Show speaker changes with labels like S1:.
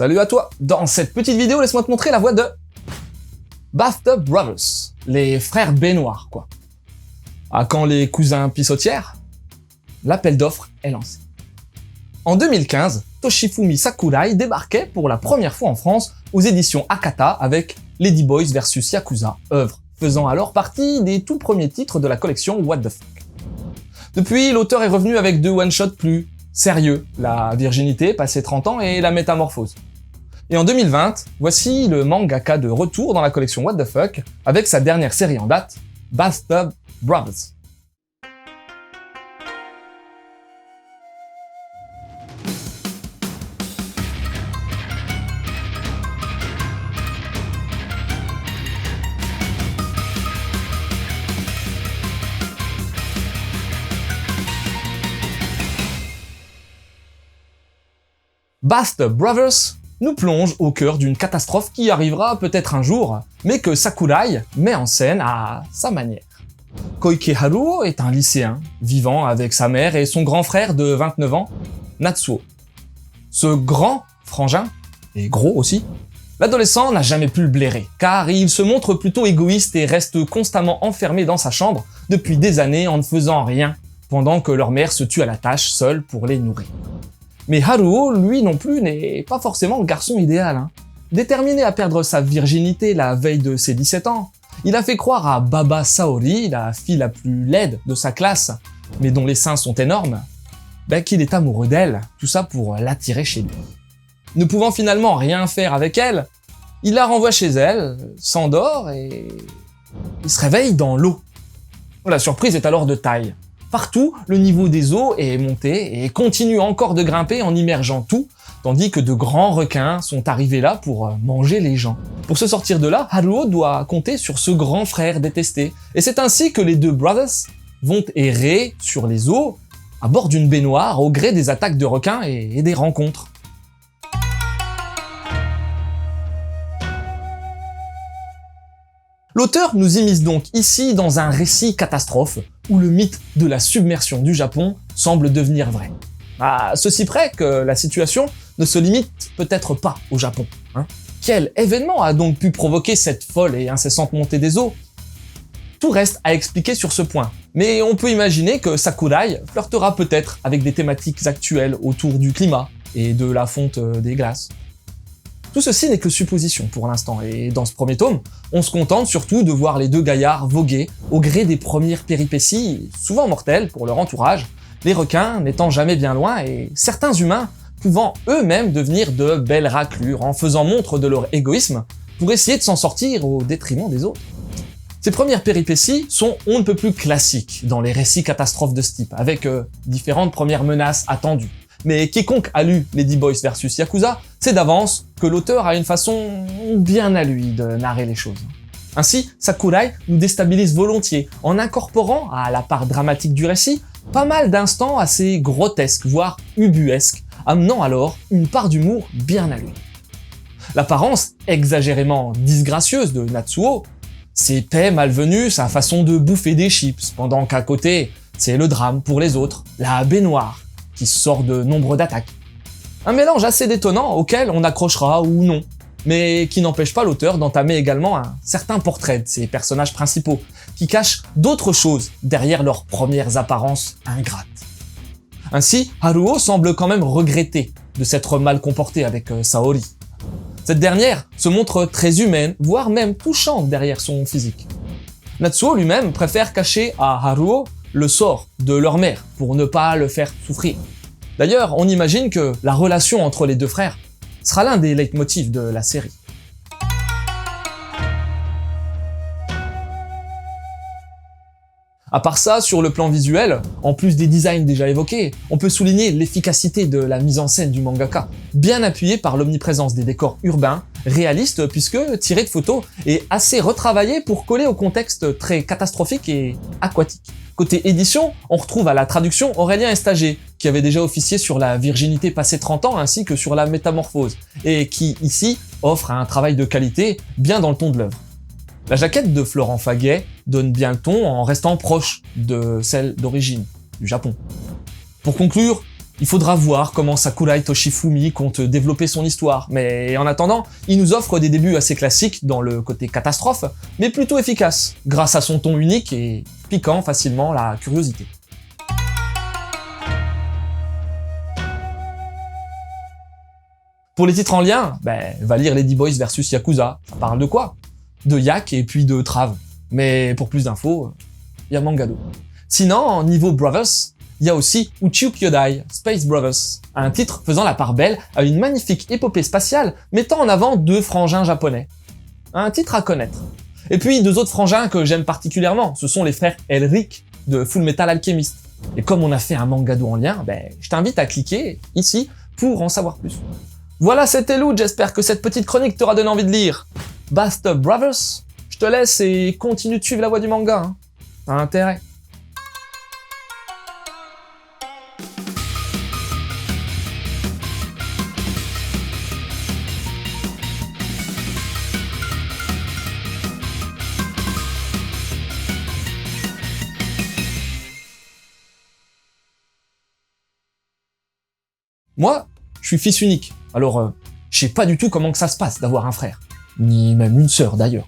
S1: Salut à toi. Dans cette petite vidéo, laisse-moi te montrer la voix de Bathtub Brothers, les frères baignoires, quoi. À quand les cousins pissotières? L'appel d'offres est lancé. En 2015, Toshifumi Sakurai débarquait pour la première fois en France aux éditions Akata avec Lady Boys vs Yakuza, œuvre faisant alors partie des tout premiers titres de la collection What the Fuck. Depuis, l'auteur est revenu avec deux one-shots plus sérieux, la virginité passé 30 ans et la métamorphose. Et en 2020, voici le mangaka de retour dans la collection What the Fuck avec sa dernière série en date, Bathtub Brothers. Bathtub Brothers nous plonge au cœur d'une catastrophe qui arrivera peut-être un jour, mais que Sakurai met en scène à sa manière. Koike Haruo est un lycéen, vivant avec sa mère et son grand frère de 29 ans, Natsuo. Ce grand frangin, et gros aussi, l'adolescent n'a jamais pu le blairer, car il se montre plutôt égoïste et reste constamment enfermé dans sa chambre depuis des années en ne faisant rien, pendant que leur mère se tue à la tâche seule pour les nourrir. Mais Haruo, lui non plus, n'est pas forcément le garçon idéal. Déterminé à perdre sa virginité la veille de ses 17 ans, il a fait croire à Baba Saori, la fille la plus laide de sa classe, mais dont les seins sont énormes, qu'il est amoureux d'elle, tout ça pour l'attirer chez lui. Ne pouvant finalement rien faire avec elle, il la renvoie chez elle, s'endort et il se réveille dans l'eau. La surprise est alors de taille. Partout, le niveau des eaux est monté et continue encore de grimper en immergeant tout, tandis que de grands requins sont arrivés là pour manger les gens. Pour se sortir de là, Haruo doit compter sur ce grand frère détesté. Et c'est ainsi que les deux brothers vont errer sur les eaux, à bord d'une baignoire, au gré des attaques de requins et des rencontres. L'auteur nous immisce donc ici dans un récit catastrophe où le mythe de la submersion du Japon semble devenir vrai. À ceci près que la situation ne se limite peut-être pas au Japon. Quel événement a donc pu provoquer cette folle et incessante montée des eaux? Tout reste à expliquer sur ce point, mais on peut imaginer que Sakurai flirtera peut-être avec des thématiques actuelles autour du climat et de la fonte des glaces. Tout ceci n'est que supposition pour l'instant, et dans ce premier tome, on se contente surtout de voir les deux gaillards voguer au gré des premières péripéties, souvent mortelles pour leur entourage, les requins n'étant jamais bien loin et certains humains pouvant eux-mêmes devenir de belles raclures en faisant montre de leur égoïsme pour essayer de s'en sortir au détriment des autres. Ces premières péripéties sont on ne peut plus classiques dans les récits catastrophes de ce type, avec différentes premières menaces attendues. Mais quiconque a lu Lady Boys vs Yakuza sait d'avance que l'auteur a une façon bien à lui de narrer les choses. Ainsi, Sakurai nous déstabilise volontiers en incorporant à la part dramatique du récit pas mal d'instants assez grotesques, voire ubuesques, amenant alors une part d'humour bien à lui. L'apparence exagérément disgracieuse de Natsuo, ses paix malvenues, sa façon de bouffer des chips, pendant qu'à côté, c'est le drame pour les autres, la baignoire, qui sort de nombre d'attaques. Un mélange assez détonnant auquel on accrochera ou non, mais qui n'empêche pas l'auteur d'entamer également un certain portrait de ses personnages principaux, qui cachent d'autres choses derrière leurs premières apparences ingrates. Ainsi, Haruo semble quand même regretter de s'être mal comporté avec Saori. Cette dernière se montre très humaine, voire même touchante derrière son physique. Natsuo lui-même préfère cacher à Haruo le sort de leur mère pour ne pas le faire souffrir. D'ailleurs, on imagine que la relation entre les deux frères sera l'un des leitmotifs de la série. À part ça, sur le plan visuel, en plus des designs déjà évoqués, on peut souligner l'efficacité de la mise en scène du mangaka, bien appuyée par l'omniprésence des décors urbains, réalistes puisque tiré de photos et assez retravaillé pour coller au contexte très catastrophique et aquatique. Côté édition, on retrouve à la traduction Aurélien Estager, qui avait déjà officié sur la virginité passé 30 ans ainsi que sur la métamorphose, et qui, ici, offre un travail de qualité bien dans le ton de l'œuvre. La jaquette de Florent Faguet donne bien le ton en restant proche de celle d'origine, du Japon. Pour conclure, Il faudra voir comment Sakurai Toshifumi compte développer son histoire, mais en attendant, il nous offre des débuts assez classiques dans le côté catastrophe, mais plutôt efficaces, grâce à son ton unique et piquant facilement la curiosité. Pour les titres en lien, va lire Lady Boys vs Yakuza. Ça parle de quoi? De yak et puis de trave. Mais pour plus d'infos, il y a Mangado. Sinon, niveau Brothers, il y a aussi Uchiu Kyodai, Space Brothers, un titre faisant la part belle à une magnifique épopée spatiale mettant en avant deux frangins japonais. Un titre à connaître. Et puis deux autres frangins que j'aime particulièrement, ce sont les frères Elric de Full Metal Alchemist. Et comme on a fait un Mangado en lien, je t'invite à cliquer ici pour en savoir plus. Voilà, c'était Loot, j'espère que cette petite chronique t'aura donné envie de lire Bastard Brothers. Je te laisse et continue de suivre la voie du manga, hein. T'as intérêt. Moi, je suis fils unique, alors je sais pas du tout comment que ça se passe d'avoir un frère. Ni même une sœur d'ailleurs.